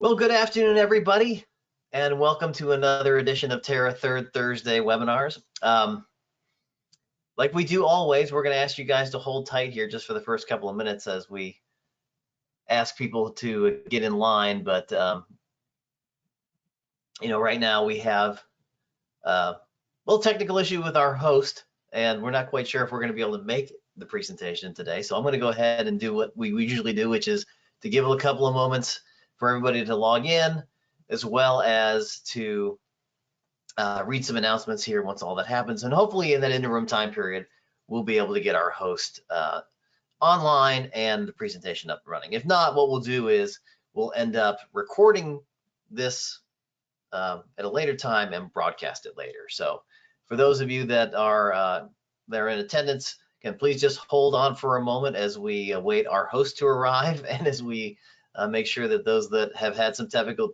Well, good afternoon, everybody, and welcome to another edition of Terra Third Thursday webinars. Like we do always, we're going to ask you guys to hold tight here just for the first couple of minutes as we ask people to get in line. But, right now we have a little technical issue with our host, and we're not quite sure if we're going to be able to make the presentation today. So I'm going to go ahead and do what we usually do, which is to give a couple of moments for everybody to log in, as well as to read some announcements here once all that happens. And hopefully in that interim time period, we'll be able to get our host online and the presentation up and running. If not, what we'll do is we'll end up recording this at a later time and broadcast it later. So for those of you that are in attendance, can please just hold on for a moment as we await our host to arrive, and as we make sure that those that have had some technical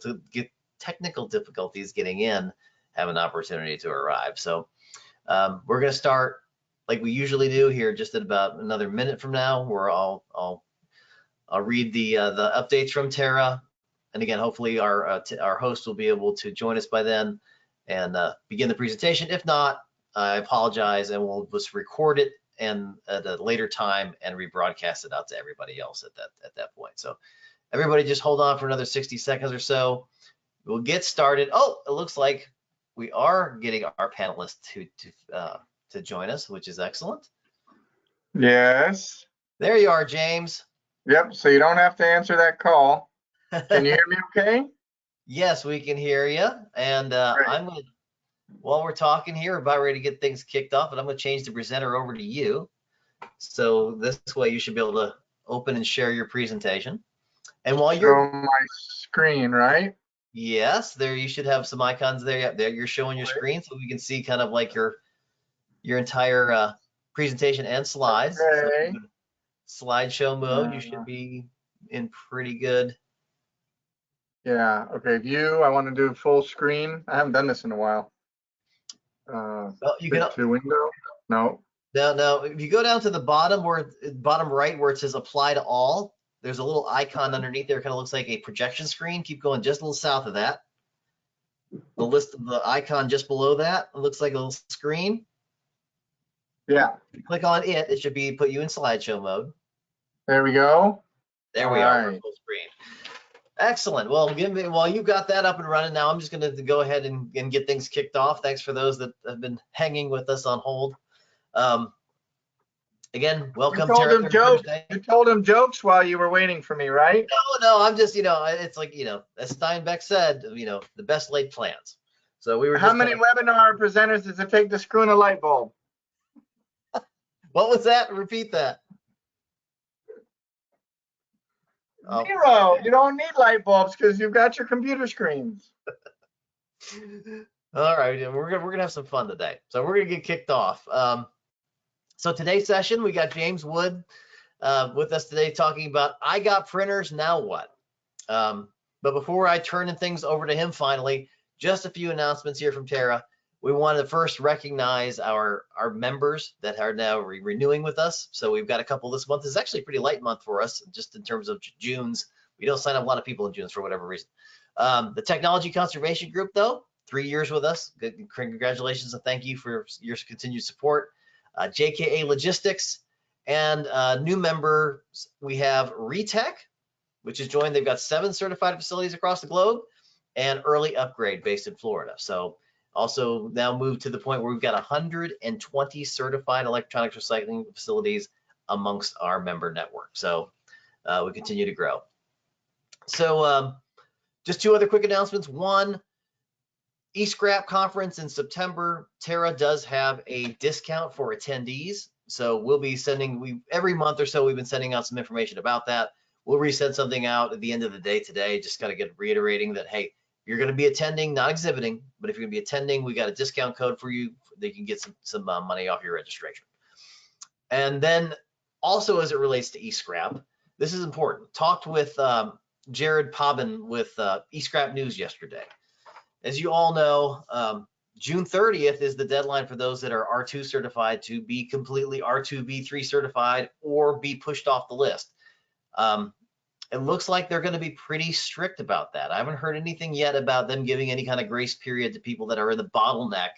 difficulties getting in have an opportunity to arrive. So we're going to start like we usually do here, just at about another minute from now, where I'll read the updates from Terra, and again, hopefully our host will be able to join us by then and begin the presentation. If not, I apologize, and we'll just record it and at a later time and rebroadcast it out to everybody else at that point. So everybody just hold on for another 60 seconds or so. We'll get started. Oh, it looks like we are getting our panelists to join us, which is excellent. Yes. There you are, James. Yep, so you don't have to answer that call. Can you hear me okay? Yes, we can hear you. And I'm going to, while we're talking here, we're about ready to get things kicked off, and I'm going to change the presenter over to you. So this way you should be able to open and share your presentation. And while you're on my screen, right? Yes, there you should have some icons there. Yeah, there you're showing your screen, so we can see kind of like your entire presentation and slides. Okay. So slideshow mode, you should be in pretty good. Yeah. Okay. View. I want to do full screen. I haven't done this in a while. Well, you can to window. No. No. If you go down to the bottom right where it says apply to all, there's a little icon underneath there. Kind of looks like a projection screen. Keep going just a little south of that. The list of the icon just below that, it looks like a little screen. Yeah. If you click on it, it should put you in slideshow mode. There we go. There we are. We're full screen. Excellent. Well, while you've got that up and running now, I'm just going to go ahead and get things kicked off. Thanks for those that have been hanging with us on hold. Again, welcome. You told him jokes while you were waiting for me, right? No, I'm just, it's like, as Steinbeck said, the best laid plans. So we were How many webinar presenters does it take to screw in a light bulb? What was that? Repeat that. Zero. Oh. You don't need light bulbs because you've got your computer screens. All right, we're gonna have some fun today. So we're gonna get kicked off. So today's session, we got James Wood with us today talking about I got printers, now what? But before I turn things over to him finally, just a few announcements here from Terra. We wanted to first recognize our members that are now renewing with us. So we've got a couple this month. It's actually a pretty light month for us, just in terms of June's. We don't sign up a lot of people in June's for whatever reason. The Technology Conservation Group, though, 3 years with us. Good, congratulations and thank you for your continued support. JKA Logistics, and new members, we have Retech, which has joined. They've got 7 certified facilities across the globe, and Early Upgrade based in Florida. So also now moved to the point where we've got 120 certified electronics recycling facilities amongst our member network. So we continue to grow. So just 2 other quick announcements. One, eScrap conference in September. Terra does have a discount for attendees. So we'll be sending, every month or so, we've been sending out some information about that. We'll resend something out at the end of the day today, just kind of reiterating that, hey, you're going to be attending, not exhibiting, but if you're going to be attending, we got a discount code for you that you can get some money off your registration. And then also as it relates to eScrap, this is important. Talked with Jared Pobbin with eScrap News yesterday. As you all know, June 30th is the deadline for those that are R2 certified to be completely R2V3 certified or be pushed off the list. It looks like they're going to be pretty strict about that. I haven't heard anything yet about them giving any kind of grace period to people that are in the bottleneck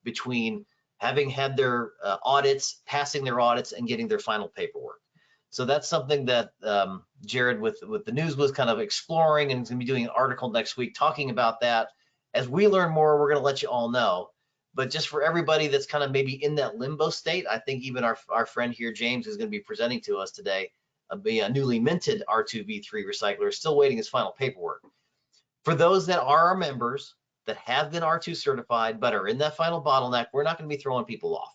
between having had their audits, passing their audits, and getting their final paperwork. So that's something that Jared with the news was kind of exploring, and is going to be doing an article next week talking about that. As we learn more, we're going to let you all know. But just for everybody that's kind of maybe in that limbo state, I think even our friend here, James, is going to be presenting to us today, a newly minted R2V3 recycler, is still waiting his final paperwork. For those that are our members that have been R2 certified but are in that final bottleneck, we're not going to be throwing people off.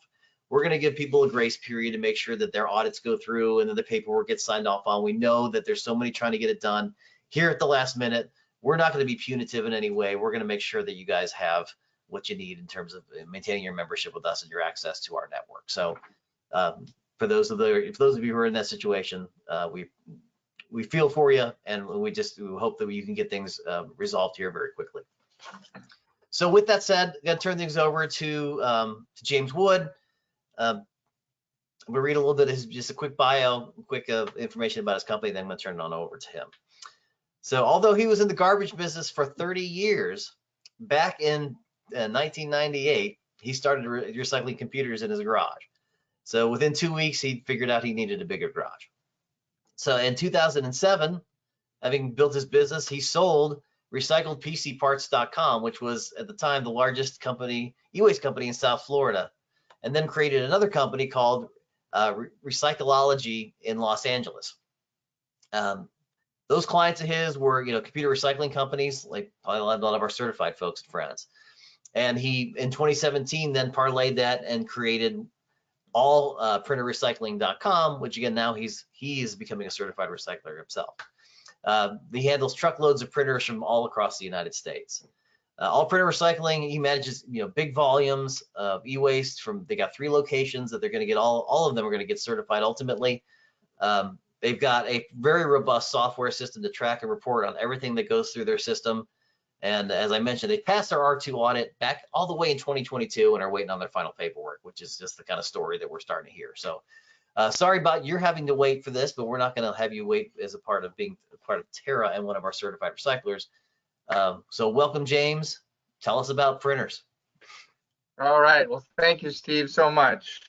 We're going to give people a grace period to make sure that their audits go through and then the paperwork gets signed off on. We know that there's so many trying to get it done here at the last minute. We're not going to be punitive in any way. We're going to make sure that you guys have what you need in terms of maintaining your membership with us and your access to our network. So for those of you who are in that situation, we feel for you, and we hope that you can get things resolved here very quickly. So with that said, I'm going to turn things over to James Wood. We'll read a little bit of just a quick bio, quick information about his company, then I'm going to turn it on over to him. So although he was in the garbage business for 30 years, back in 1998, he started recycling computers in his garage. So within 2 weeks, he figured out he needed a bigger garage. So in 2007, having built his business, he sold recycledpcparts.com, which was at the time the largest e-waste company in South Florida, and then created another company called Recycleology in Los Angeles. Those clients of his were, computer recycling companies, like probably a lot of our certified folks and friends. And he, in 2017, then parlayed that and created all printerrecycling.com, which again, now he is becoming a certified recycler himself. He handles truckloads of printers from all across the United States. All Printer Recycling, he manages, big volumes of e-waste they got 3 locations that they're going to get all of them are going to get certified ultimately. They've got a very robust software system to track and report on everything that goes through their system. And as I mentioned, they passed their R2 audit back all the way in 2022 and are waiting on their final paperwork, which is just the kind of story that we're starting to hear. So sorry about you're having to wait for this, but we're not going to have you wait as a part of being a part of Terra and one of our certified recyclers. So welcome, James. Tell us about printers. All right. Well, thank you, Steve, so much.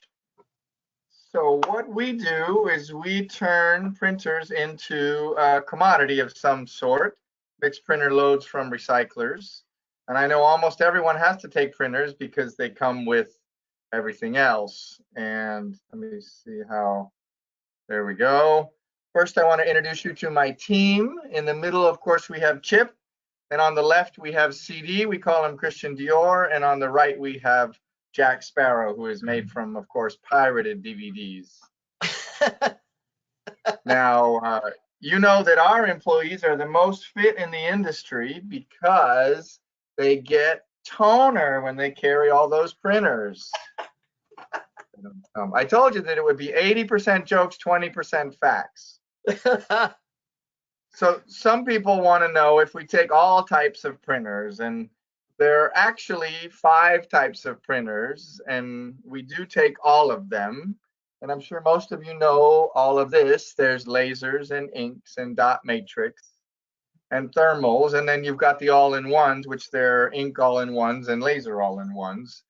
So what we do is we turn printers into a commodity of some sort, mixed printer loads from recyclers. And I know almost everyone has to take printers because they come with everything else. And let me see there we go. First, I want to introduce you to my team. In the middle, of course, we have Chip. And on the left, we have CD. We call him Christian Dior. And on the right, we have Jack Sparrow, who is made from, of course, pirated DVDs. Now, you know that our employees are the most fit in the industry because they get toner when they carry all those printers. I told you that it would be 80% jokes, 20% facts. So some people want to know if we take all types of printers, and there are actually 5 types of printers, and we do take all of them. And I'm sure most of you know all of this. There's lasers and inks and dot matrix and thermals, and then you've got the all-in-ones, which they're ink all-in-ones and laser all-in-ones.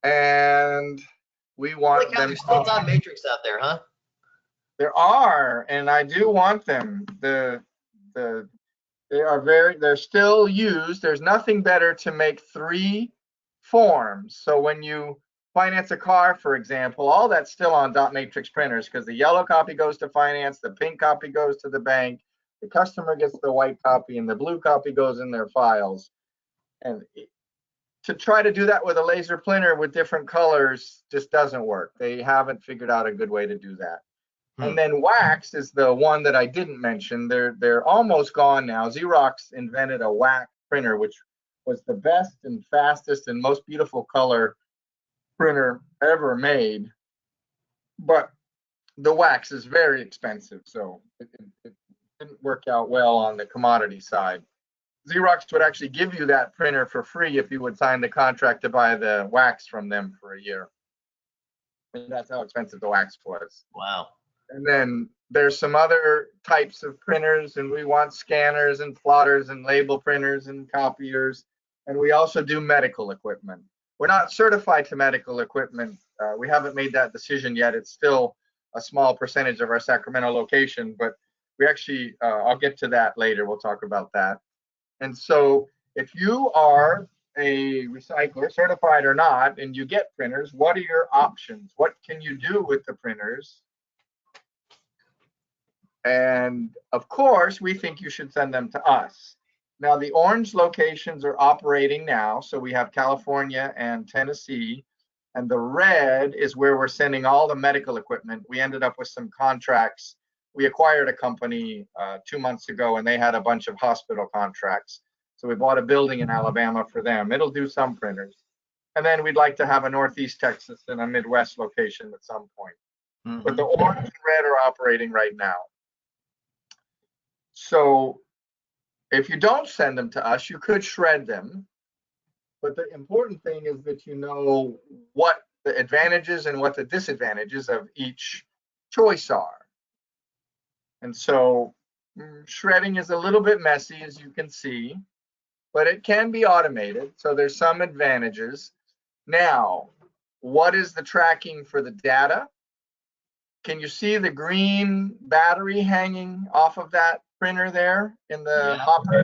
And we want them. There's still dot matrix out there, huh? There are, and I do want them. They're still used. There's nothing better to make 3 forms. So when you finance a car, for example, all that's still on dot matrix printers because the yellow copy goes to finance, the pink copy goes to the bank, the customer gets the white copy, and the blue copy goes in their files. And to try to do that with a laser printer with different colors just doesn't work. They haven't figured out a good way to do that. And then wax is the one that I didn't mention. They're almost gone now. Xerox invented a wax printer, which was the best and fastest and most beautiful color printer ever made. But the wax is very expensive, so it didn't work out well on the commodity side. Xerox would actually give you that printer for free if you would sign the contract to buy the wax from them for a year. And that's how expensive the wax was. Wow. And then There's some other types of printers, and we want scanners and plotters and label printers and copiers. And we also do medical equipment. We're not certified to medical equipment. We haven't made that decision yet. It's still a small percentage of our Sacramento location, but we actually, I'll get to that later. We'll talk about that. And so if you are a recycler, certified or not, and you get printers, what are your options? What can you do with the printers? And of course, we think you should send them to us. Now, the orange locations are operating now. So we have California and Tennessee. And the red is where we're sending all the medical equipment. We ended up with some contracts. We acquired a company 2 months ago, and they had a bunch of hospital contracts. So we bought a building in Alabama for them. It'll do some printers. And then we'd like to have a Northeast Texas and a Midwest location at some point. Mm-hmm. But the orange and red are operating right now. So if you don't send them to us, you could shred them. But the important thing is that you know what the advantages and what the disadvantages of each choice are. And so shredding is a little bit messy, as you can see, but it can be automated. So there's some advantages. Now, what is the tracking for the data? Can you see the green battery hanging off of that printer there in the hopper?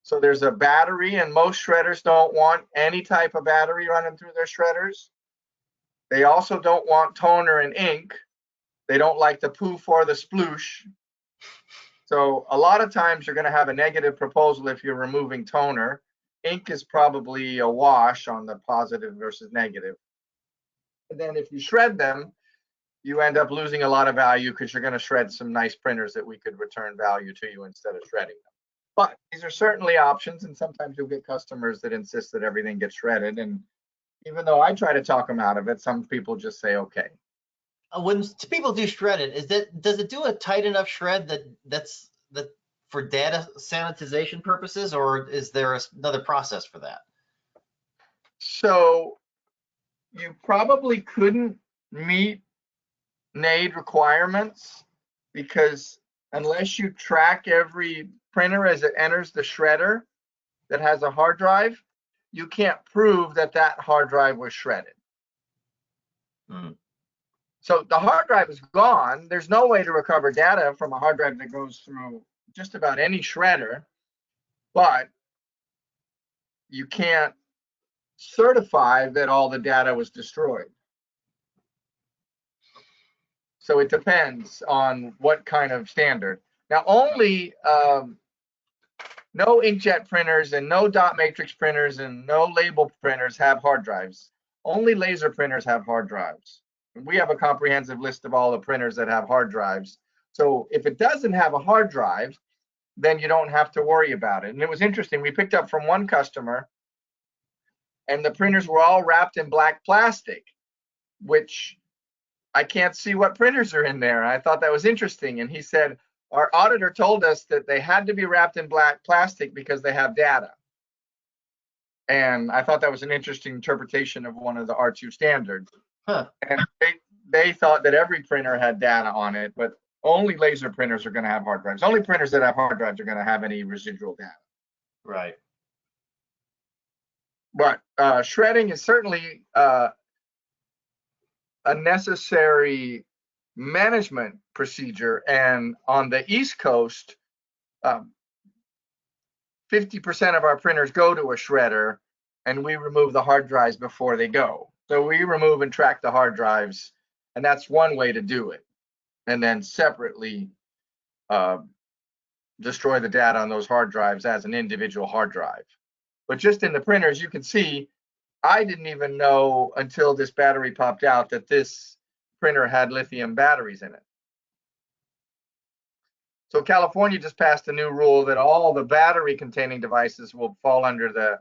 So there's a battery, and most shredders don't want any type of battery running through their shredders. They also don't want toner and ink. They don't like the poof or the sploosh. So a lot of times you're going to have a negative proposal if you're removing toner. Ink is probably a wash on the positive versus negative. And then if you shred them, you end up losing a lot of value because you're going to shred some nice printers that we could return value to you instead of shredding them. But these are certainly options, and sometimes you'll get customers that insist that everything gets shredded. And even though I try to talk them out of it, some people just say, okay. When people do shred it, does it do a tight enough shred that's for data sanitization purposes, or is there another process for that? So you probably couldn't meet NAID requirements, because unless you track every printer as it enters the shredder that has a hard drive, you can't prove that that hard drive was shredded. So the hard drive is gone. There's no way to recover data from a hard drive that goes through just about any shredder, but you can't certify that all the data was destroyed. So it depends on what kind of standard. Now, only no inkjet printers and no dot matrix printers and no label printers have hard drives. Only laser printers have hard drives. We have a comprehensive list of all the printers that have hard drives. So if it doesn't have a hard drive, then you don't have to worry about it. And it was interesting. We picked up from one customer, and the printers were all wrapped in black plastic, which I can't see what printers are in there. I thought that was interesting. And he said, our auditor told us that they had to be wrapped in black plastic because they have data. And I thought that was an interesting interpretation of one of the R2 standards. Huh. And they thought that every printer had data on it, but only laser printers are going to have hard drives. Only printers that have hard drives are going to have any residual data. Right. But shredding is certainly a necessary management procedure. And on the East Coast, 50% of our printers go to a shredder, and we remove the hard drives before they go. So we remove and track the hard drives, and that's one way to do it. And then separately destroy the data on those hard drives as an individual hard drive. But just in the printers, you can see, I didn't even know until this battery popped out that this printer had lithium batteries in it. So California just passed a new rule that all the battery containing devices will fall under the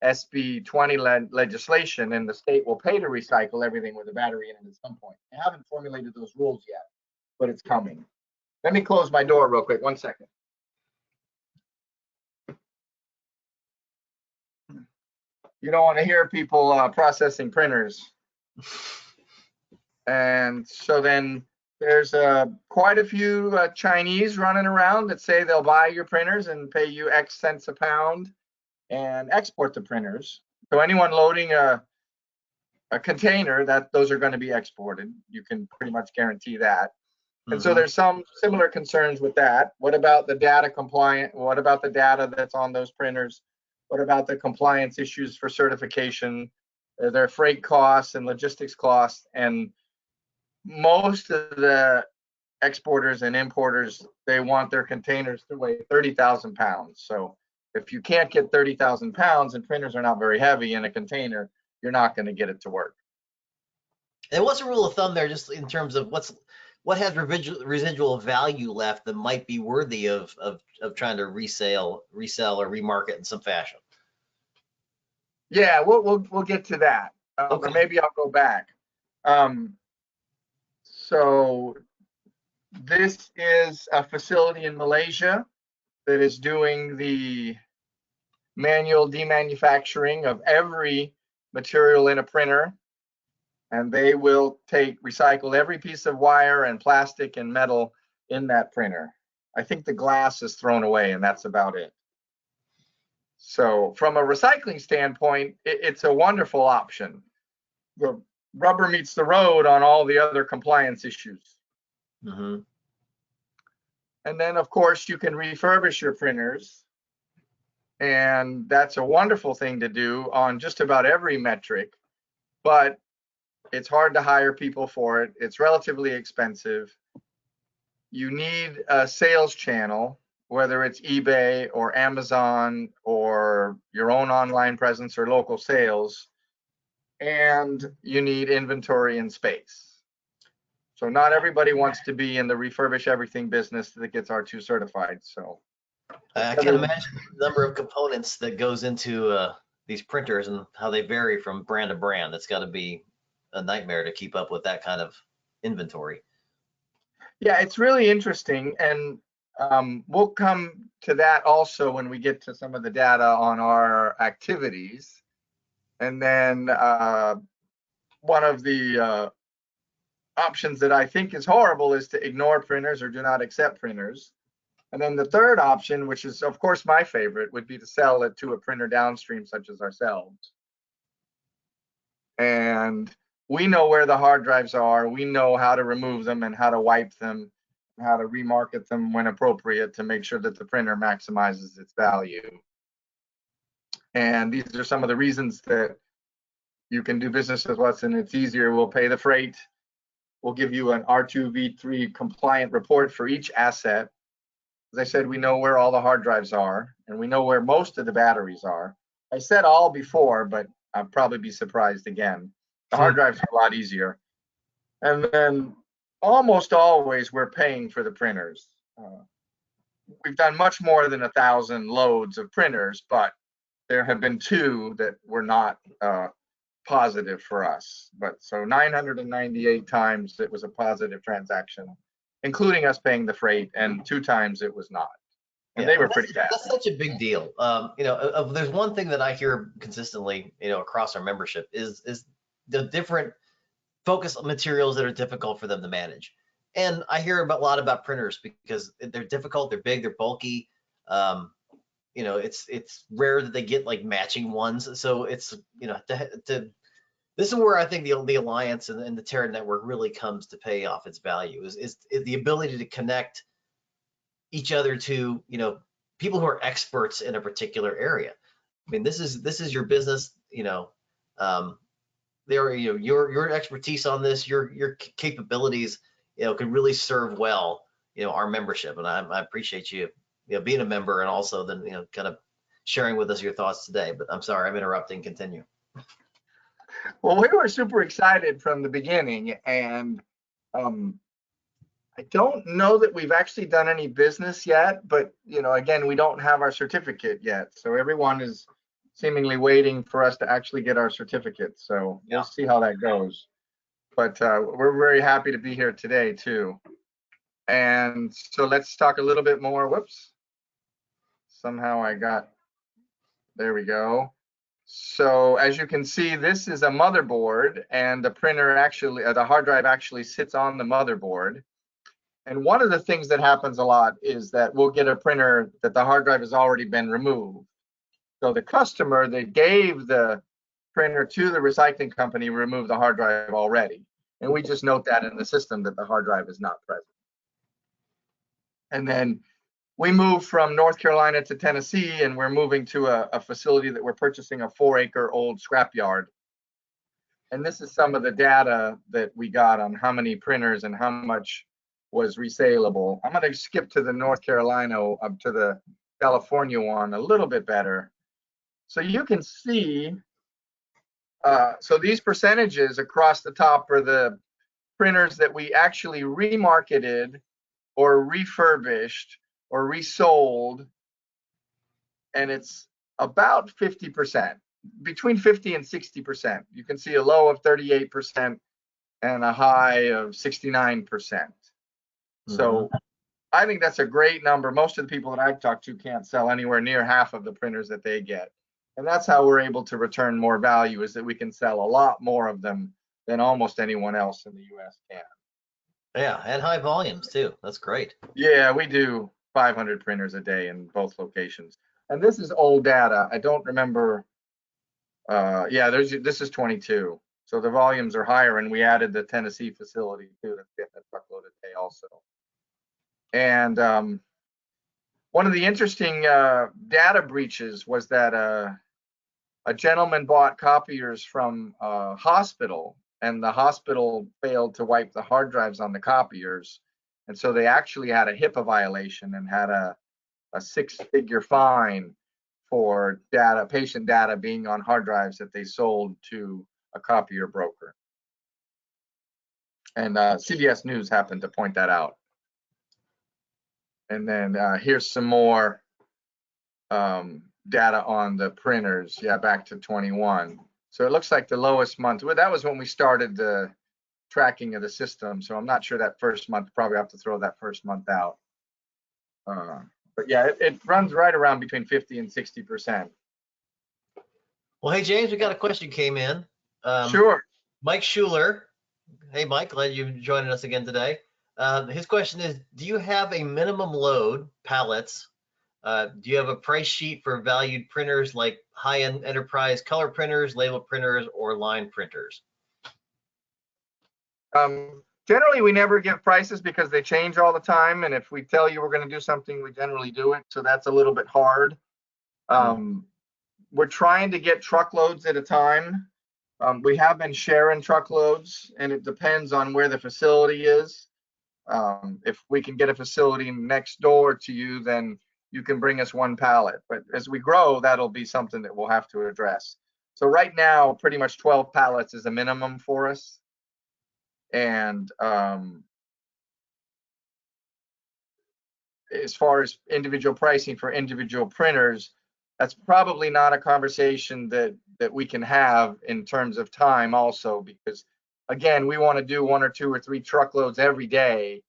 SB 20 legislation, and the state will pay to recycle everything with a battery in it at some point. I haven't formulated those rules yet, but it's coming. Let me close my door real quick, 1 second. You don't want to hear people processing printers. And so then There's quite a few Chinese running around that say they'll buy your printers and pay you X cents a pound and export the printers. So anyone loading a container, that those are going to be exported. You can pretty much guarantee that. And so there's some similar concerns with that. What about the data compliant? What about the data that's on those printers? What about the compliance issues for certification? Their freight costs and logistics costs. And most of the exporters and importers, they want their containers to weigh 30,000 pounds. So if you can't get 30,000 pounds, and printers are not very heavy in a container, you're not going to get it to work. And what's a rule of thumb there, just in terms of what has residual value left that might be worthy of trying to resell or remarket in some fashion? Yeah, we'll get to that, Okay. or maybe I'll go back. So this is a facility in Malaysia that is doing the manual demanufacturing of every material in a printer, and they will recycle every piece of wire and plastic and metal in that printer. I think the glass is thrown away, and that's about it. So from a recycling standpoint, it's a wonderful option. The rubber meets the road on all the other compliance issues. Mm-hmm. And then, of course, you can refurbish your printers. And that's a wonderful thing to do on just about every metric. But it's hard to hire people for it. It's relatively expensive. You need a sales channel, whether it's eBay or Amazon or your own online presence or local sales. And you need inventory and space. So not everybody wants to be in the refurbish everything business that gets R2 certified. So I can imagine the number of components that goes into these printers and how they vary from brand to brand. It's got to be a nightmare to keep up with that kind of inventory. Yeah, it's really interesting, and we'll come to that also when we get to some of the data on our activities. And then one of the options that I think is horrible is to ignore printers or do not accept printers. And then the third option, which is of course my favorite, would be to sell it to a printer downstream such as ourselves. And we know where the hard drives are. We know how to remove them and how to wipe them, how to remarket them when appropriate to make sure that the printer maximizes its value. And these are some of the reasons that you can do business with us, and it's easier. We'll pay the freight. We'll give you an R2V3 compliant report for each asset. As I said, we know where all the hard drives are, and we know where most of the batteries are. I said all before, but I'll probably be surprised again. The hard drives are a lot easier. And then almost always we're paying for the printers. We've done much more than 1,000 loads of printers, but there have been 2 that were not positive for us. But so 998 times it was a positive transaction, including us paying the freight, and 2 times it was not. And they were pretty bad. That's such a big deal. There's one thing that I hear consistently, across our membership is the different focus materials that are difficult for them to manage. And I hear a lot about printers because they're difficult, they're big, they're bulky. It's rare that they get like matching ones. So it's, this is where I think the Alliance and the Terra network really comes to pay off its value is the ability to connect each other to, people who are experts in a particular area. I mean, this is your business, your expertise on this, your capabilities, could really serve well, our membership. And I appreciate you, being a member, and also then, kind of sharing with us your thoughts today. But I'm sorry, I'm interrupting. Continue. Well, we were super excited from the beginning, and I don't know that we've actually done any business yet, but again, we don't have our certificate yet. So everyone is seemingly waiting for us to actually get our certificate. So we'll see how that goes. But we're very happy to be here today too. And so let's talk a little bit more. Whoops. Somehow there we go. So as you can see, this is a motherboard, and the printer actually, the hard drive actually sits on the motherboard. And one of the things that happens a lot is that we'll get a printer that the hard drive has already been removed. So the customer that gave the printer to the recycling company removed the hard drive already. And we just note that in the system that the hard drive is not present. And then we moved from North Carolina to Tennessee, and we're moving to a facility that we're purchasing, a 4-acre old scrapyard. And this is some of the data that we got on how many printers and how much was resaleable. I'm going to skip to the North Carolina up to the California one a little bit better. So you can see, so these percentages across the top are the printers that we actually remarketed or refurbished or resold, and it's about 50%, between 50 and 60%. You can see a low of 38% and a high of 69%. So I think that's a great number. Most of the people that I've talked to can't sell anywhere near half of the printers that they get. And that's how we're able to return more value, is that we can sell a lot more of them than almost anyone else in the US can. Yeah, and high volumes too. That's great. Yeah, we do 500 printers a day in both locations. And this is old data. I don't remember. Yeah, this is 22. So the volumes are higher, and we added the Tennessee facility too. That's getting a truckload a day also. And one of the interesting data breaches was that a gentleman bought copiers from a hospital, and the hospital failed to wipe the hard drives on the copiers. And so they actually had a HIPAA violation and had a 6-figure fine for patient data being on hard drives that they sold to a copier broker. And CBS News happened to point that out. And then here's some more data on the printers. Yeah, back to 21. So it looks like the lowest month, well, that was when we started the tracking of the system. So I'm not sure that first month, probably have to throw that first month out. But yeah, it runs right around between 50 and 60%. Well, hey, James, we got a question came in. Sure. Mike Schuler. Hey, Mike, glad you're joining us again today. His question is, do you have a minimum load, pallets? Do you have a price sheet for valued printers like high-end enterprise color printers, label printers, or line printers? Generally, we never give prices because they change all the time. And if we tell you we're going to do something, we generally do it. So that's a little bit hard. We're trying to get truckloads at a time. We have been sharing truckloads, and it depends on where the facility is. If we can get a facility next door to you, then you can bring us one pallet. But as we grow, that'll be something that we'll have to address. So right now, pretty much 12 pallets is a minimum for us. And as far as individual pricing for individual printers, that's probably not a conversation that we can have in terms of time also, because again, we want to do 1 or 2 or 3 truckloads every day.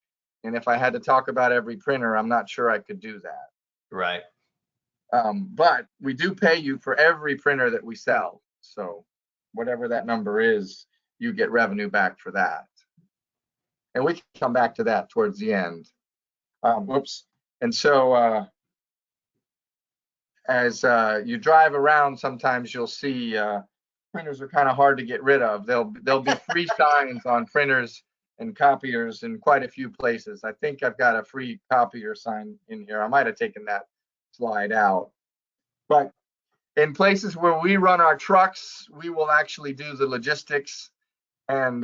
And if I had to talk about every printer, I'm not sure I could do that. Right. But we do pay you for every printer that we sell. So whatever that number is, you get revenue back for that. And we can come back to that towards the end. Whoops. And so as you drive around, sometimes you'll see printers are kind of hard to get rid of. There'll be free signs on printers and copiers in quite a few places. I think I've got a free copier sign in here. I might have taken that slide out. But in places where we run our trucks, we will actually do the logistics. And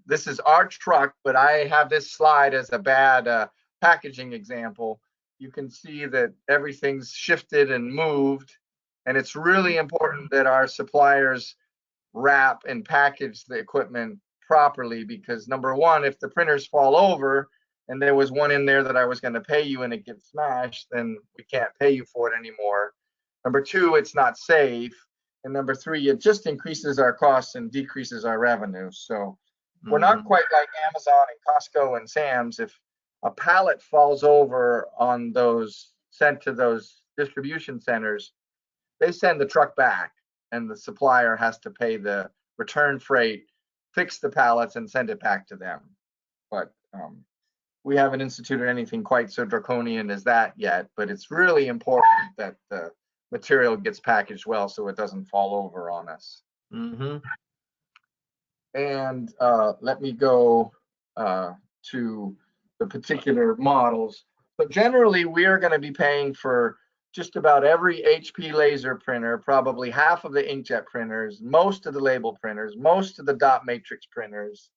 this is our truck, but I have this slide as a bad packaging example. You can see that everything's shifted and moved. And it's really important that our suppliers wrap and package the equipment properly, because number one, if the printers fall over and there was one in there that I was going to pay you and it gets smashed, then we can't pay you for it anymore. Number two, it's not safe. And number three, it just increases our costs and decreases our revenue. So we're not quite like Amazon and Costco and Sam's. If a pallet falls over on those sent to those distribution centers, they send the truck back. and the supplier has to pay the return freight, fix the pallets, and send it back to them. But we haven't instituted anything quite so draconian as that yet, but it's really important that the material gets packaged well so it doesn't fall over on us. Mm-hmm. And let me go to the particular models. But generally, we are going to be paying for just about every HP laser printer, probably half of the inkjet printers, most of the label printers, most of the dot matrix printers,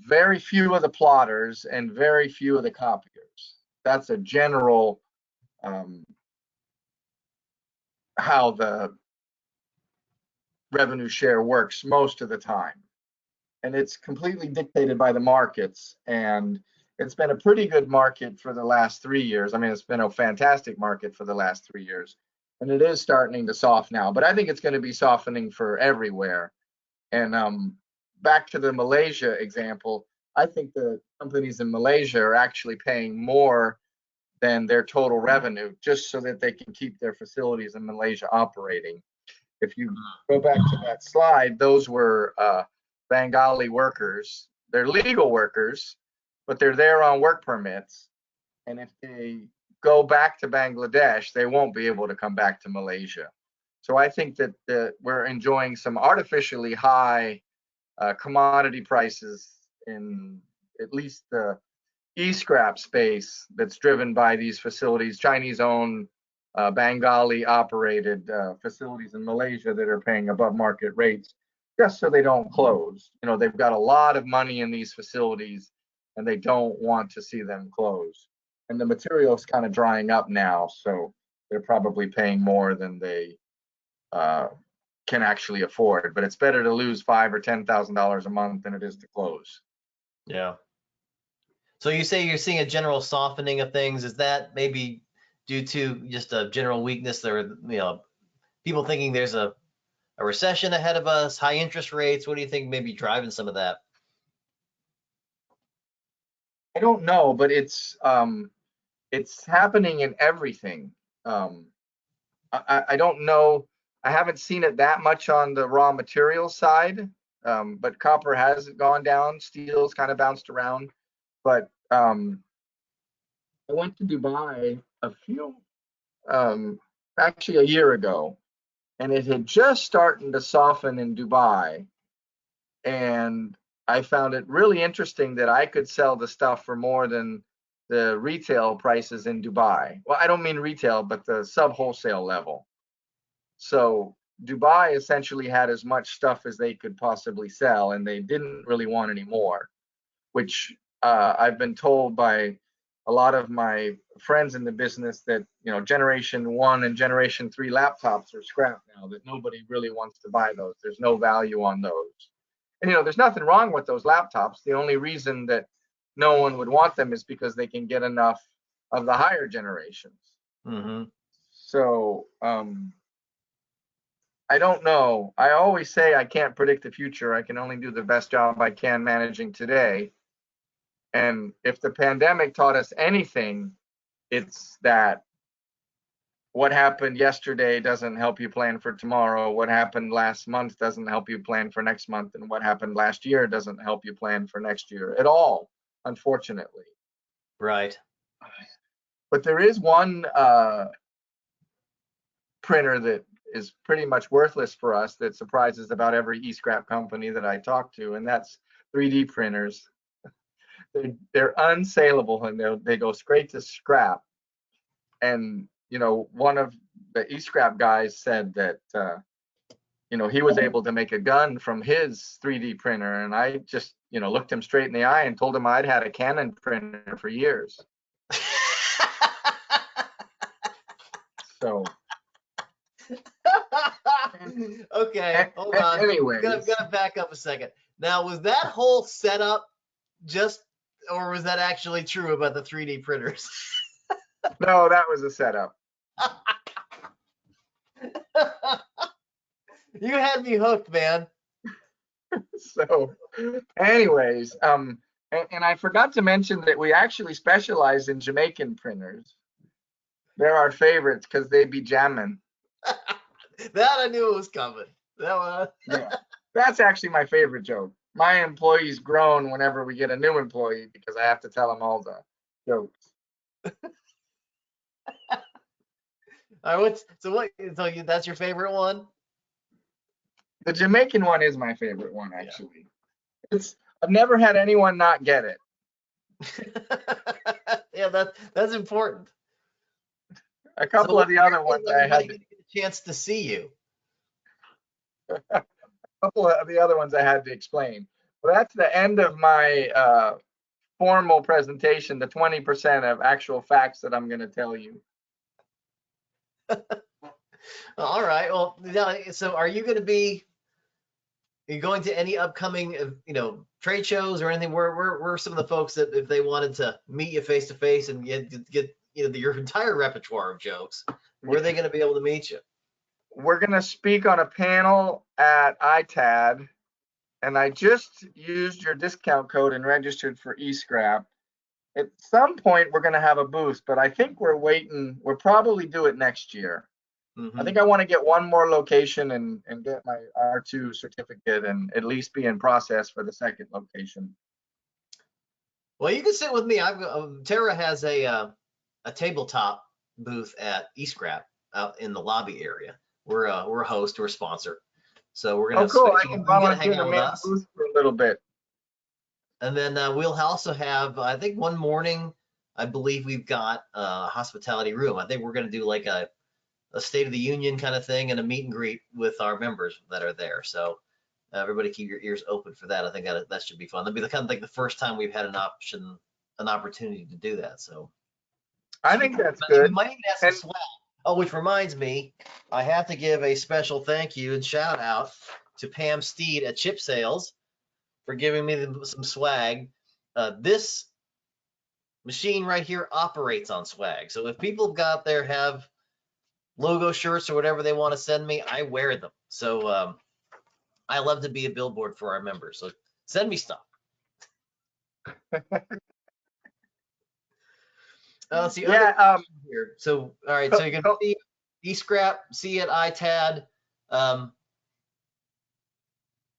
very few of the plotters, and very few of the copiers. That's a general how the revenue share works most of the time. And it's completely dictated by the markets. And it's been a pretty good market for the last 3 years. I mean, it's been a fantastic market for the last 3 years. And it is starting to soften now, but I think it's going to be softening for everywhere. And back to the Malaysia example, I think the companies in Malaysia are actually paying more than their total revenue just so that they can keep their facilities in Malaysia operating. If you go back to that slide, those were Bengali workers. They're legal workers, but they're there on work permits. And if they go back to Bangladesh, they won't be able to come back to Malaysia. So I think that we're enjoying some artificially high commodity prices in at least the e-scrap space that's driven by these facilities, Chinese-owned, Bengali-operated facilities in Malaysia that are paying above market rates just so they don't close. You know, they've got a lot of money in these facilities and they don't want to see them close. And the material is kind of drying up now, so they're probably paying more than they can actually afford. But it's better to lose $5,000 or $10,000 a month than it is to close. Yeah. So you say you're seeing a general softening of things. Is that maybe due to just a general weakness or, you know, people thinking there's a recession ahead of us, high interest rates? What do you think may be driving some of that? I don't know, but it's happening in everything. I don't know. I haven't seen it that much on the raw material side, but copper has gone down. Steel's kind of bounced around. But I went to Dubai actually a year ago, and it had just started to soften in Dubai. And I found it really interesting that I could sell the stuff for more than the retail prices in Dubai. Well, I don't mean retail, but the sub-wholesale level. So Dubai essentially had as much stuff as they could possibly sell, and they didn't really want any more, which I've been told by a lot of my friends in the business that, you know, generation 1 and generation 3 laptops are scrap now, that nobody really wants to buy those. There's no value on those. And, you know, there's nothing wrong with those laptops. The only reason that no one would want them is because they can get enough of the higher generations. Mm-hmm. So I don't know. I always say I can't predict the future. I can only do the best job I can managing today. And if the pandemic taught us anything, it's that what happened yesterday doesn't help you plan for tomorrow. What happened last month doesn't help you plan for next month. And what happened last year doesn't help you plan for next year at all, unfortunately. Right. But there is one printer that is pretty much worthless for us that surprises about every e-scrap company that I talk to, and that's 3D printers. They're unsaleable and they go straight to scrap. And, you know, one of the e-scrap guys said that, you know, he was able to make a gun from his 3D printer. And I just, you know, looked him straight in the eye and told him I'd had a Canon printer for years. So. Okay, hold on. Anyways. Gotta back up a second. Now, was that whole setup just, or was that actually true about the 3D printers? No, that was a setup. You had me hooked, man. So, anyways, and I forgot to mention that we actually specialize in Jamaican printers. They're our favorites because they be jamming. That I knew it was coming. That one. Yeah, that's actually my favorite joke. My employees groan whenever we get a new employee because I have to tell them all the jokes. All right, that's your favorite one? The Jamaican one is my favorite one, Yeah. actually. I've never had anyone not get it. Yeah, that's important. A couple of the other ones I had get a chance to see you. a couple of the other ones I had to explain. Well, that's the end of my formal presentation, the 20% of actual facts that I'm going to tell you. All right. Well, so are you going to be going to any upcoming, trade shows or anything? Where some of the folks that if they wanted to meet you face to face and get your entire repertoire of jokes, where are they going to be able to meet you? We're going to speak on a panel at ITAD, and I just used your discount code and registered for eScrap. At some point, we're going to have a booth, but I think we're waiting. We'll probably do it next year. I think I want to get one more location and get my R2 certificate and at least be in process for the second location. Well, you can sit with me. Tara has a tabletop booth at eScrap out in the lobby area. We're a host, we're a sponsor, so we're gonna have cool. space. I can You gotta volunteer hang out to with man us. the booth for a little bit. And then we'll also have, I think one morning, I believe we've got a hospitality room. I think we're going to do like a State of the Union kind of thing and a meet and greet with our members that are there. So everybody keep your ears open for that. I think that should be fun. That'll be the kind of like the first time we've had an opportunity to do that. So I think that's we good. might even have some swag. Oh, which reminds me, I have to give a special thank you and shout out to Pam Steed at Chip Sales for giving me some swag. This machine right here operates on swag. So if people got there have logo shirts or whatever they want to send me, I wear them. So I love to be a billboard for our members. So send me stuff. Let's see. Yeah. Here. So all right. So you can see eScrap, see at ITAD.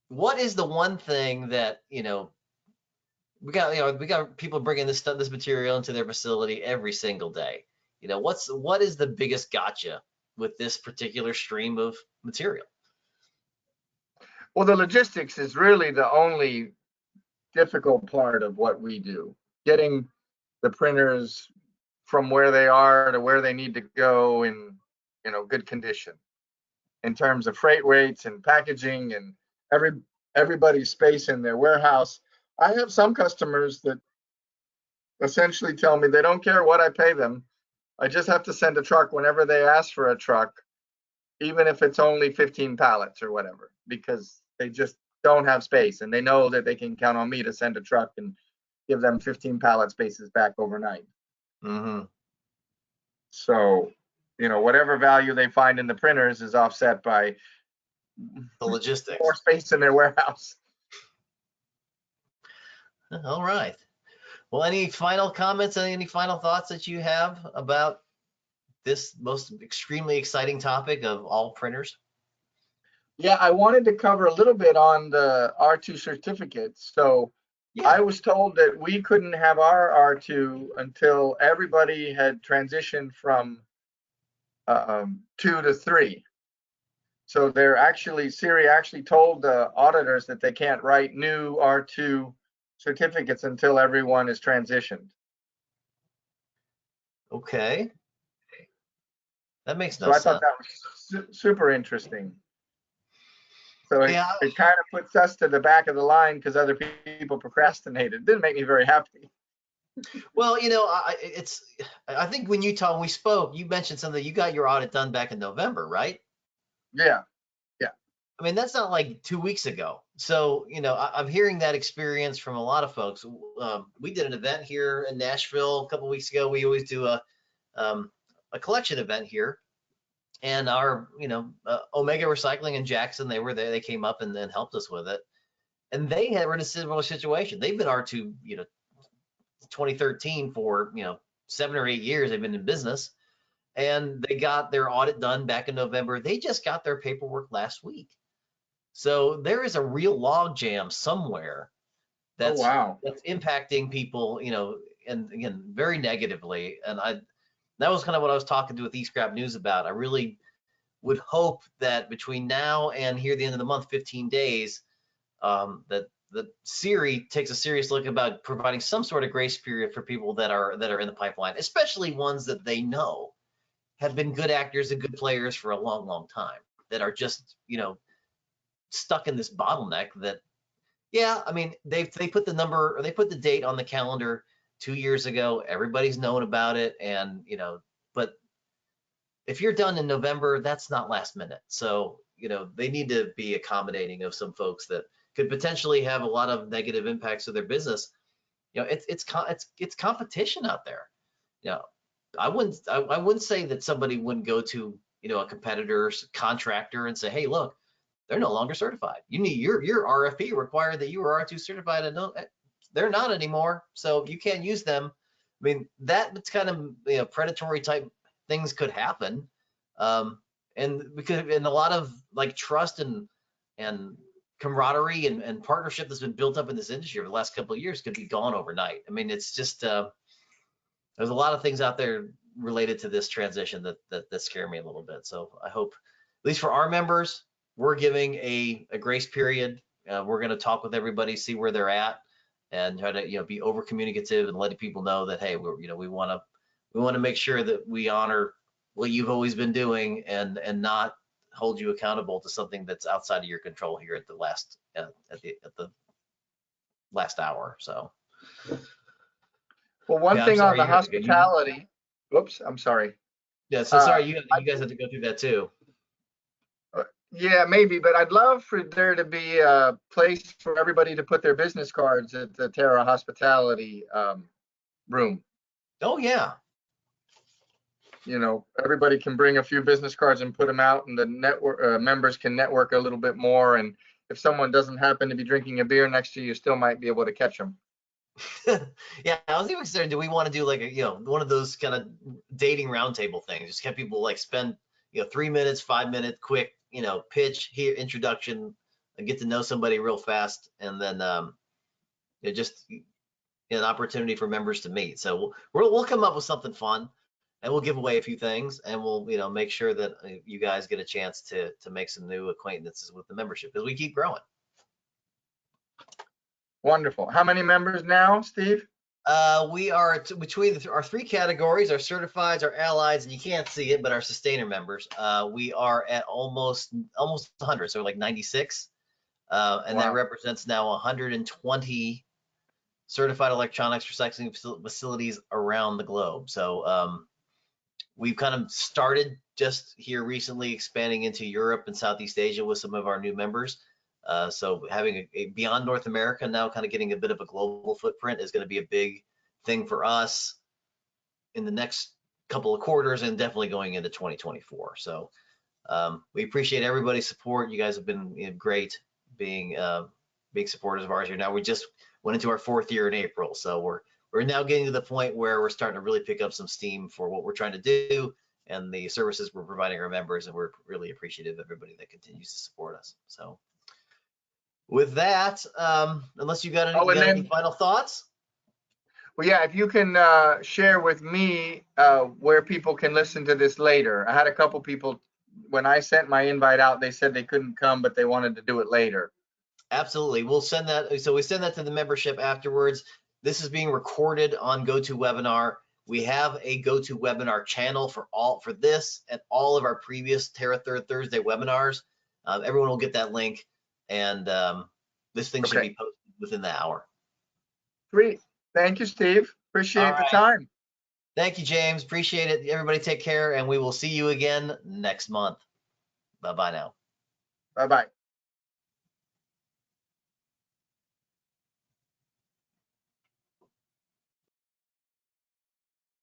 What is the one thing that we got people bringing this material into their facility every single day. What is the biggest gotcha with this particular stream of material? Well, the logistics is really the only difficult part of what we do. Getting the printers from where they are to where they need to go in good condition in terms of freight rates and packaging and everybody's space in their warehouse. I have some customers that essentially tell me they don't care what I pay them. I just have to send a truck whenever they ask for a truck, even if it's only 15 pallets or whatever, because they just don't have space and they know that they can count on me to send a truck and give them 15 pallet spaces back overnight. Mm-hmm. So, whatever value they find in the printers is offset by the logistics, more space in their warehouse. All right. Well, any final comments, any final thoughts that you have about this most extremely exciting topic of all printers? Yeah, I wanted to cover a little bit on the R2 certificates. So yeah. I was told that we couldn't have our R2 until everybody had transitioned from 2 to 3. So Siri actually told the auditors that they can't write new R2 certificates until everyone is transitioned. Okay. That makes no sense. So I thought that was super interesting. So it kind of puts us to the back of the line because other people procrastinated. It didn't make me very happy. Well, I think when we spoke, you mentioned something. You got your audit done back in November, right? Yeah. I mean, that's not like 2 weeks ago. So, I'm hearing that experience from a lot of folks. We did an event here in Nashville a couple of weeks ago. We always do a collection event here. And our, Omega Recycling in Jackson, they were there. They came up and then helped us with it. And they were in a similar situation. They've been R2, 2013 for, 7 or 8 years. They've been in business. and they got their audit done back in November. They just got their paperwork last week. So there is a real log jam somewhere Oh, that's wow. that's impacting people, and again, very negatively. And that was kind of what I was talking to with eScrap News about. I really would hope that between now and here the end of the month, 15 days, that Siri takes a serious look about providing some sort of grace period for people that are in the pipeline, especially ones that they know have been good actors and good players for a long, long time, that are just, stuck in this bottleneck that, yeah, I mean, they put the number, or they put the date on the calendar 2 years ago. Everybody's known about it, and but if you're done in November, that's not last minute. So they need to be accommodating of some folks that could potentially have a lot of negative impacts to their business. It's competition out there. I wouldn't say that somebody wouldn't go to a competitor's contractor and say, hey, look, they're no longer certified. You need your RFP required that you were R2 certified, and no, they're not anymore. So you can't use them. I mean, that's kind of predatory type things could happen, and a lot of like trust and camaraderie and partnership that's been built up in this industry over the last couple of years could be gone overnight. I mean, it's just there's a lot of things out there related to this transition that scare me a little bit. So I hope, at least for our members, we're giving a grace period. We're going to talk with everybody, see where they're at, and try to be over communicative and letting people know that, hey, we want to make sure that we honor what you've always been doing, and not hold you accountable to something that's outside of your control here at the last last hour. So. Well, one Yeah, I'm thing on sorry the you had to go. hospitality. Whoops, I'm sorry. Yeah, so sorry you guys had to go through that too. Yeah, maybe, but I'd love for there to be a place for everybody to put their business cards at the Terra Hospitality room. Oh yeah. Everybody can bring a few business cards and put them out, and the network members can network a little bit more. And if someone doesn't happen to be drinking a beer next to you, you still might be able to catch them. Yeah, I was even considering, do we want to do like one of those kind of dating roundtable things? Just have people like spend 3 minutes, 5 minute quick pitch here, introduction, and get to know somebody real fast, and then just an opportunity for members to meet. So we'll come up with something fun, and we'll give away a few things, and we'll make sure that you guys get a chance to make some new acquaintances with the membership as we keep growing. Wonderful. How many members now, Steve? We are between our three categories: our certifieds, our allies, and you can't see it, but our sustainer members. We are at almost 100, so we're like 96, and that represents now 120 certified electronics recycling facilities around the globe. So we've kind of started just here recently, expanding into Europe and Southeast Asia with some of our new members. So having a beyond North America now, kind of getting a bit of a global footprint, is going to be a big thing for us in the next couple of quarters, and definitely going into 2024. So we appreciate everybody's support. You guys have been great being supporters of ours here. Now we just went into our 4th year in April, so we're now getting to the point where we're starting to really pick up some steam for what we're trying to do and the services we're providing our members, and we're really appreciative of everybody that continues to support us. So with that, unless you got any final thoughts? Well, yeah, if you can share with me where people can listen to this later. I had a couple people, when I sent my invite out, they said they couldn't come, but they wanted to do it later. Absolutely. We'll send that. So we send that to the membership afterwards. This is being recorded on GoToWebinar. We have a GoToWebinar channel for this and all of our previous Terra Third Thursday webinars. Everyone will get that link, and this thing should be posted within the hour. Great. Thank you, Steve. Appreciate the time. Thank you, James. Appreciate it. Everybody take care, and we will see you again next month. Bye-bye now. Bye-bye.